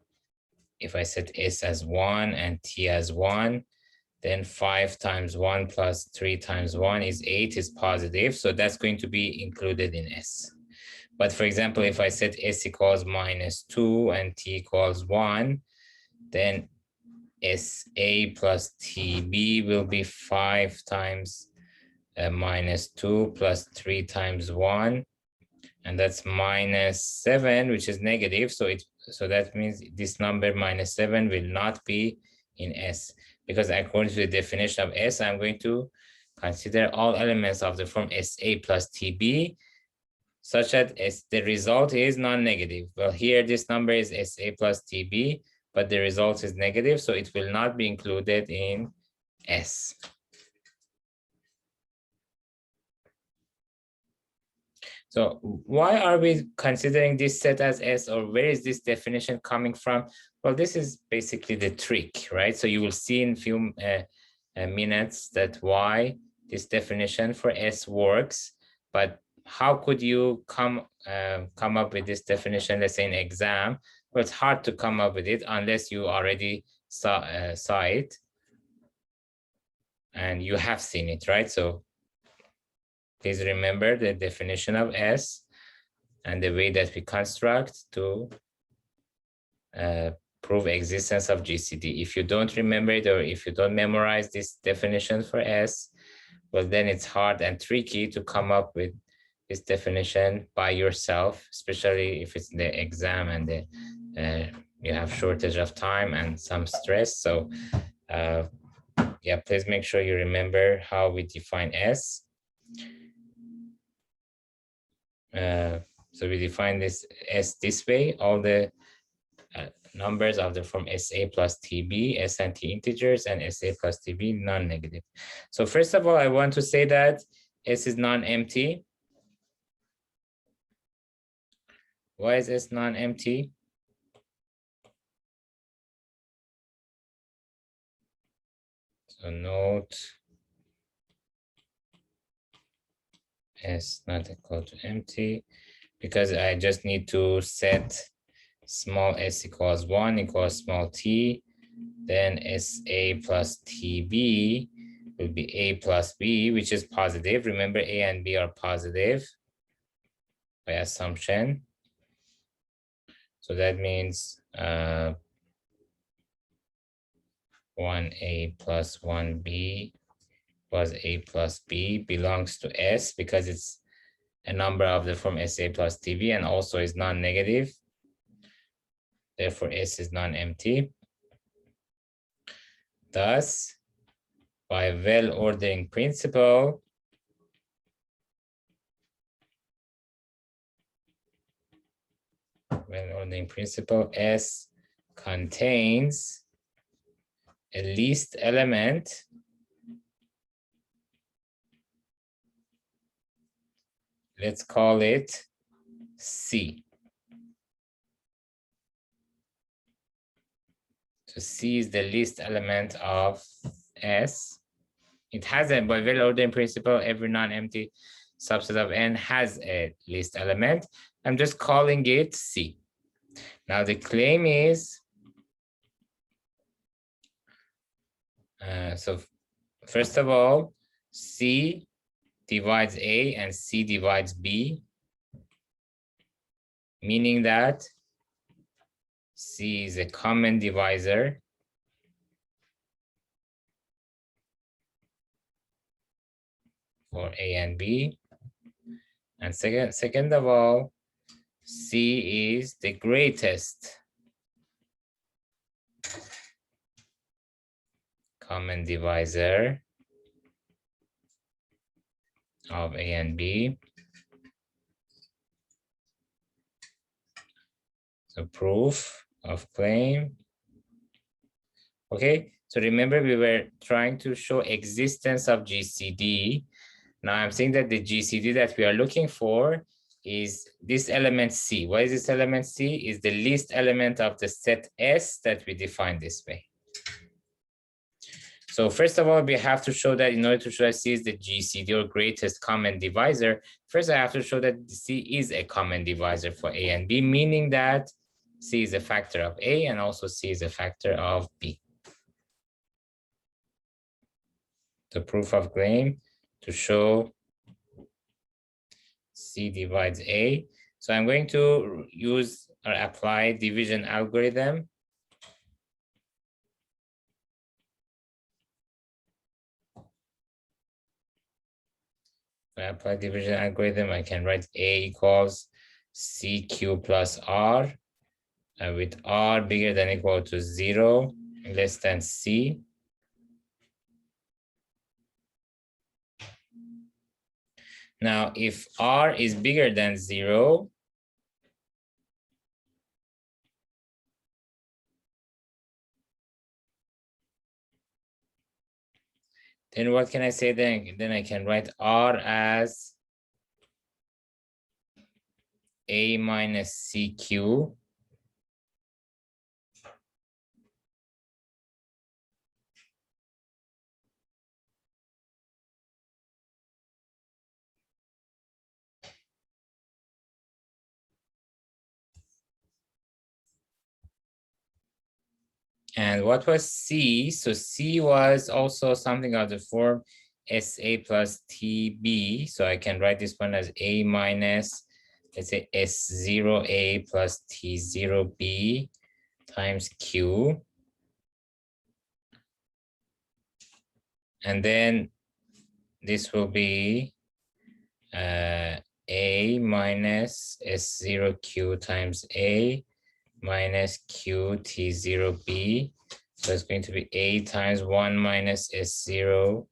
if I set S as 1 and T as 1, then 5 times 1 plus 3 times 1 is 8 is positive. So that's going to be included in S. But for example, if I set S equals -2 and T equals 1, then SA plus TB will be 5 times -2 plus 3 times 1. And that's -7, which is negative. So that means this number -7 will not be in S, because according to the definition of S, I'm going to consider all elements of the form SA plus TB such that the result is non-negative. Well, here this number is SA plus TB, but the result is negative, so it will not be included in S. So why are we considering this set as S, or where is this definition coming from? Well, this is basically the trick, right? So you will see in a few minutes that why this definition for S works, but how could you come up with this definition, let's say in exam? Well, it's hard to come up with it unless you already saw it and you have seen it, right? So please remember the definition of S and the way that we construct to prove existence of GCD. If you don't remember it, or if you don't memorize this definition for S, well, then it's hard and tricky to come up with this definition by yourself, especially if it's the exam and you have shortage of time and some stress. So yeah, please make sure you remember how we define S. So we define this S this way: all the numbers of the form SA plus TB, S and T integers, and SA plus TB non-negative. So first of all, I want to say that S is non-empty. Why is S non-empty? So note S not equal to empty, because I just need to set small s equals 1 equals small t, then SA plus TB will be A plus B, which is positive. Remember, A and B are positive by assumption. So that means 1a plus 1b plus a plus b belongs to S because it's a number of the form SA plus TB and also is non-negative. Therefore, S is non-empty. Thus, by well-ordering principle, S contains a least element let's call it C. So C is the least element of S. It has a, by well-ordering principle, every non-empty subset of N has a least element. I'm just calling it C. Now the claim is, so first of all, C divides A and C divides B, meaning that C is a common divisor for A and B. And second of all, C is the greatest common divisor of A and B. So proof of claim. Okay, so remember we were trying to show existence of GCD. Now I'm saying that the GCD that we are looking for is this element C. What is this element C? Is the least element of the set S that we define this way. So first of all, we have to show that in order to show that C is the GCD or greatest common divisor, first I have to show that C is a common divisor for A and B, meaning that C is a factor of A and also C is a factor of B. The proof of claim to show C divides A. So I'm going to use or apply division algorithm. If I apply division algorithm, I can write A equals CQ plus R, with R bigger than or equal to 0, less than C. Now, if R is bigger than 0, then what can I say then? Then I can write R as A minus CQ And what was C? So C was also something of the form SA plus TB. So I can write this one as A minus, let's say S0A plus T0B times Q. And then this will be A minus S0Q times A minus Q T0B. So it's going to be A times 1 minus S0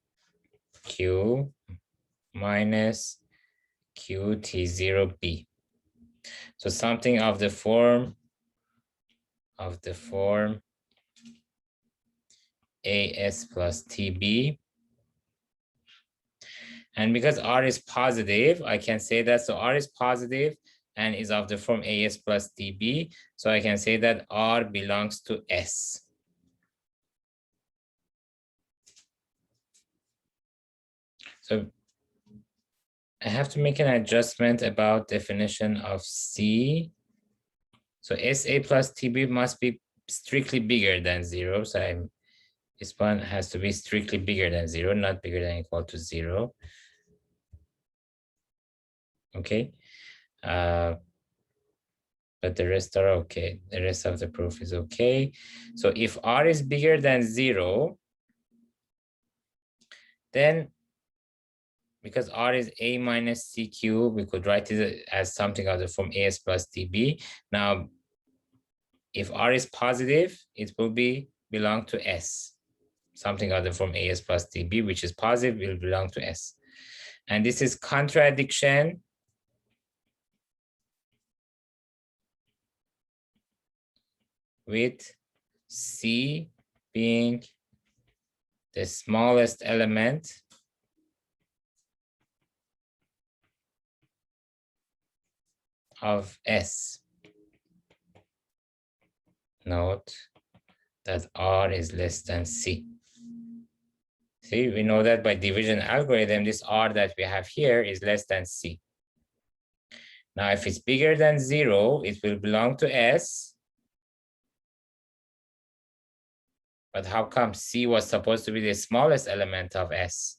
Q minus Q T0B. So something of the form AS plus TB. And because R is positive, I can say that, so R is positive and is of the form AS plus TB. So I can say that R belongs to S. So I have to make an adjustment about definition of C. So SA plus TB must be strictly bigger than 0. So this one has to be strictly bigger than 0, not bigger than or equal to 0. Okay. but the rest are okay. The rest of the proof is okay. So if R is bigger than 0, then because R is A minus C cubed, we could write it as something of the form AS plus DB. Now, if R is positive, it will belong to S. Something other from AS plus DB, which is positive, will belong to S. And this is contradiction with C being the smallest element of S. Note that R is less than C. See, we know that by division algorithm, this R that we have here is less than C. Now, if it's bigger than 0, it will belong to S. But how come C was supposed to be the smallest element of S?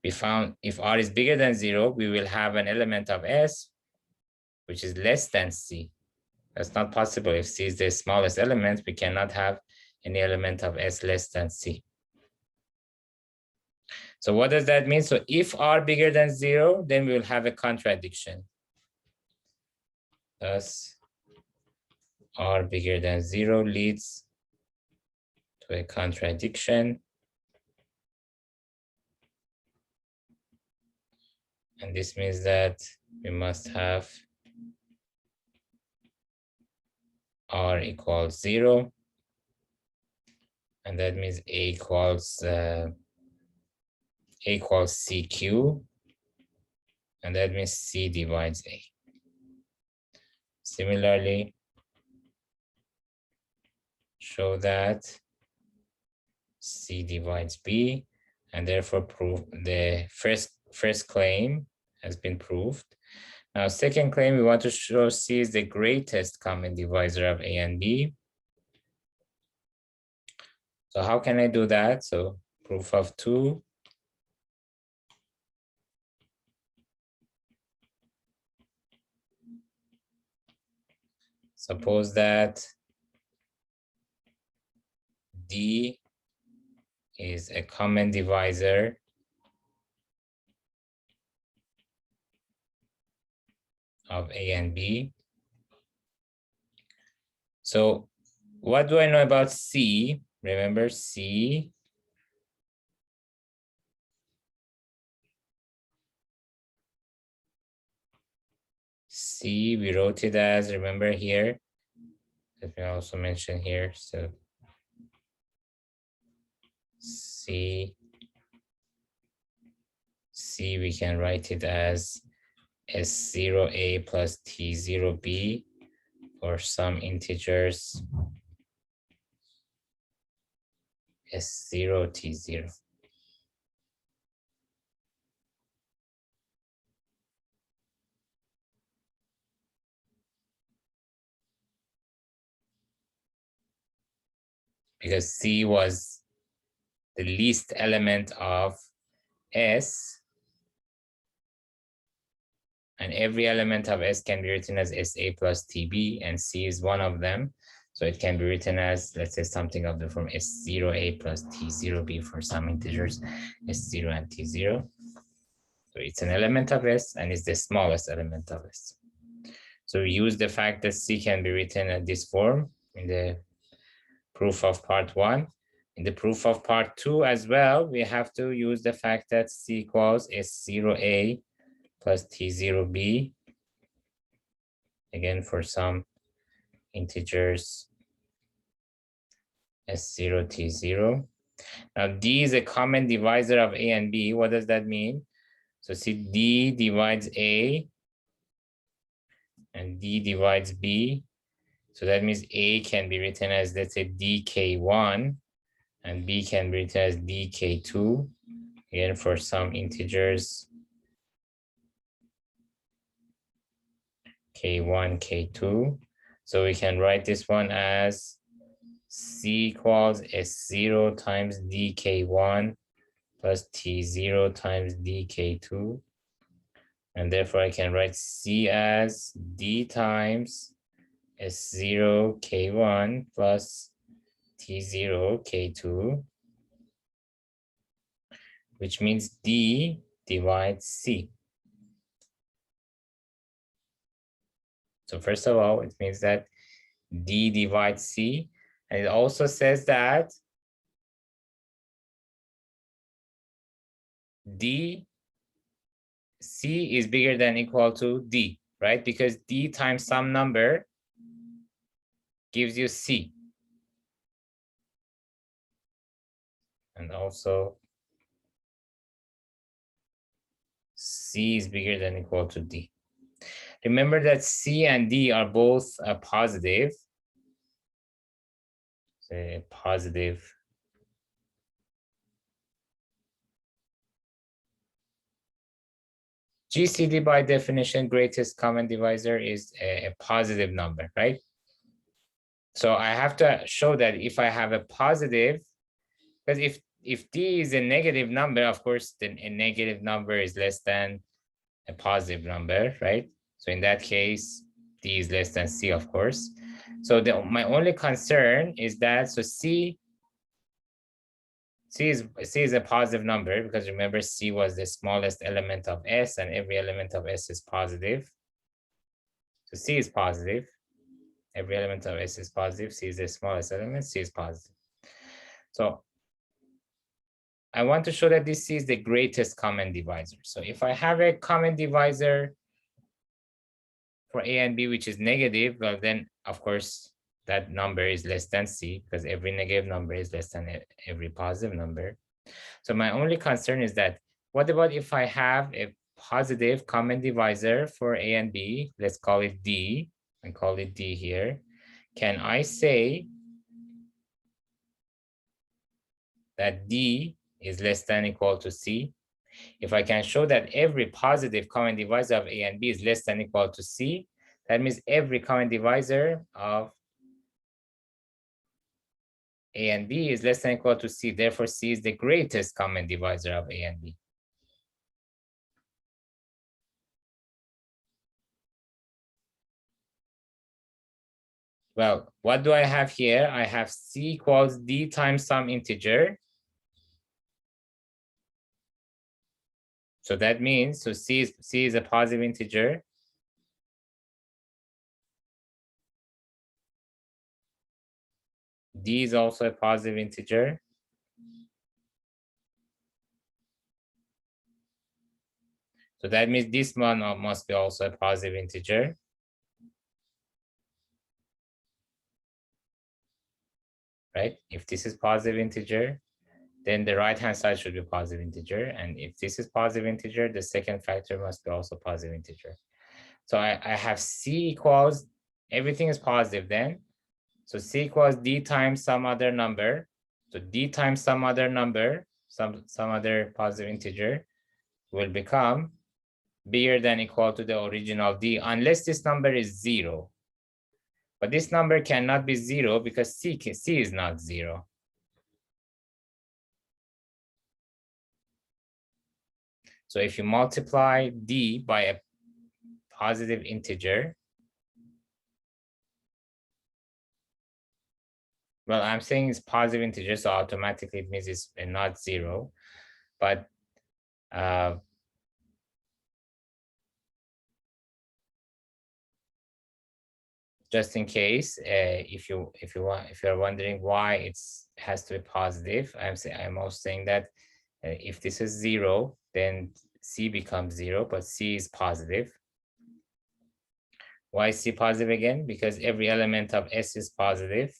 We found if R is bigger than 0, we will have an element of S which is less than C. That's not possible. If C is the smallest element, we cannot have any element of S less than C. So what does that mean? So if R bigger than 0, then we will have a contradiction. Thus, R bigger than 0 leads to a contradiction. And this means that we must have R equals 0. And that means A equals CQ. And that means C divides A. Similarly, show that C divides B, and therefore prove the first claim has been proved. Now, second claim, we want to show C is the greatest common divisor of A and B. So how can I do that? So proof of 2. Suppose that D is a common divisor of A and B. So what do I know about C? Remember C we wrote it as, remember here, let me also mention here. So C, we can write it as S0A plus T0B for some integers S0, T0. Because C was the least element of S, and every element of S can be written as SA plus TB, and C is one of them. So it can be written as, let's say, something of the form S0A plus T0B for some integers, S0 and T0. So it's an element of S, and it's the smallest element of S. So we use the fact that C can be written in this form in the proof of part 1. In the proof of part 2 as well, we have to use the fact that C equals S0A plus T0B, again for some integers S0, T0. Now D is a common divisor of A and B. What does that mean? So see, D divides A and D divides B. So that means A can be written as, let's say, DK1, and B can be written as DK2, again for some integers K1, K2. So we can write this one as C equals S0 times DK1 plus T0 times DK2. And therefore I can write C as D times S0 K1 plus T0 K2, which means D divides C. So first of all, it means that D divides C, and it also says that D C is bigger than or equal to D, right? Because D times some number gives you C. And also C is bigger than or equal to D. Remember that C and D are both positive. Say positive. GCD by definition, greatest common divisor is a positive number, right? So I have to show that if I have a positive, because if D is a negative number, of course, then a negative number is less than a positive number, right? So in that case, D is less than C, of course. So my only concern is that, so C is a positive number, because remember C was the smallest element of S and every element of S is positive. So C is positive. Every element of S is positive. C is the smallest element. C is positive. So I want to show that this C is the greatest common divisor. So if I have a common divisor for A and B, which is negative, well, then of course that number is less than C, because every negative number is less than every positive number. So my only concern is that, what about if I have a positive common divisor for A and B? Let's call it D, and call it D here. Can I say that D is less than or equal to C? If I can show that every positive common divisor of A and B is less than or equal to C, that means every common divisor of A and B is less than or equal to C. Therefore, C is the greatest common divisor of A and B. Well, what do I have here? I have C equals D times some integer. So that means, so C is a positive integer. D is also a positive integer. So that means this one must be also a positive integer. Right? If this is positive integer, then the right-hand side should be positive integer. And if this is positive integer, the second factor must be also positive integer. So I have C equals, everything is positive then. So C equals D times some other number. So D times some other number, some other positive integer, will become bigger than or equal to the original D, unless this number is 0. But this number cannot be 0 because C is not 0. So if you multiply D by a positive integer, well, I'm saying it's positive integer, so automatically it means it's not 0. But just in case, if you're wondering why it has to be positive, I'm also saying that if this is 0, then C becomes 0, but C is positive. Why is C positive again? Because every element of S is positive,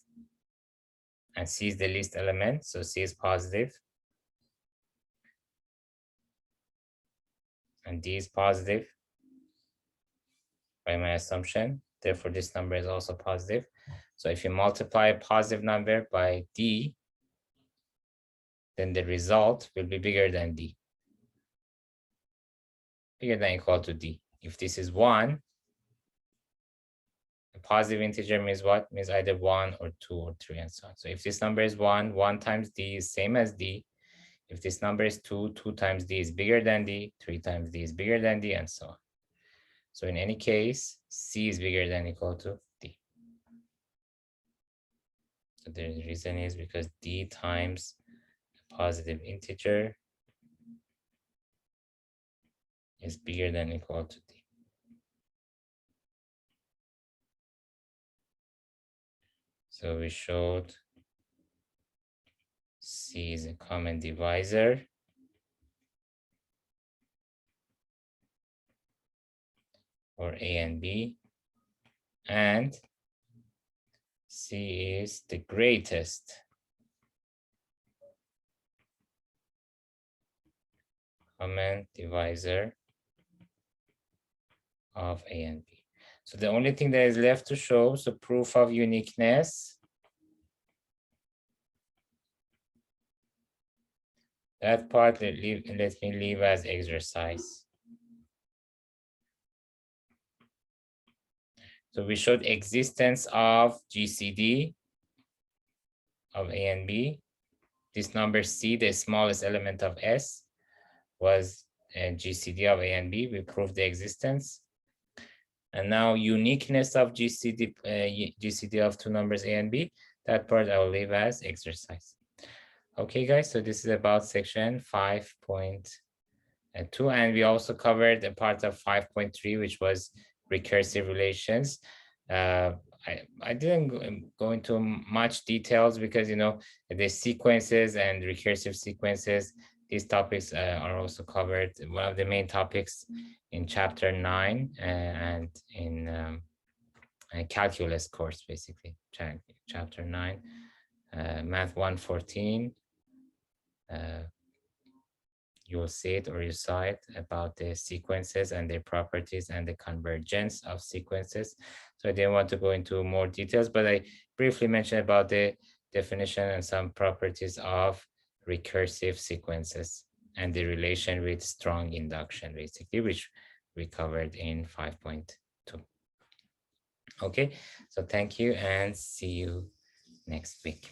and C is the least element, so C is positive. And D is positive by my assumption. Therefore, this number is also positive. So if you multiply a positive number by D, then the result will be bigger than D. Bigger than or equal to D. If this is 1, a positive integer means what? Means either 1 or 2 or 3 and so on. So if this number is 1, 1 times D is same as D. If this number is 2, 2 times D is bigger than D, 3 times D is bigger than D, and so on. So in any case, C is bigger than or equal to D. So the reason is because d times a positive integer is bigger than or equal to d. So we showed C is a common divisor for A and B, and C is the greatest common divisor of A and B. So the only thing that is left to show is the proof of uniqueness. That part let me leave as exercise. So we showed existence of GCD of A and B. This number C, the smallest element of S, was a GCD of A and B. We proved the existence. And now uniqueness of GCD of two numbers A and B, that part I will leave as exercise. Okay, guys, so this is about section 5.2, and we also covered a part of 5.3, which was recursive relations. I didn't go into much details because, the sequences and recursive sequences, these topics are also covered. One of the main topics in chapter 9 and in a calculus course, basically, chapter 9, math 114. You will see it or you saw it about the sequences and their properties and the convergence of sequences. So I didn't want to go into more details, but I briefly mentioned about the definition and some properties of recursive sequences and the relation with strong induction, basically, which we covered in 5.2. Okay, so thank you and see you next week.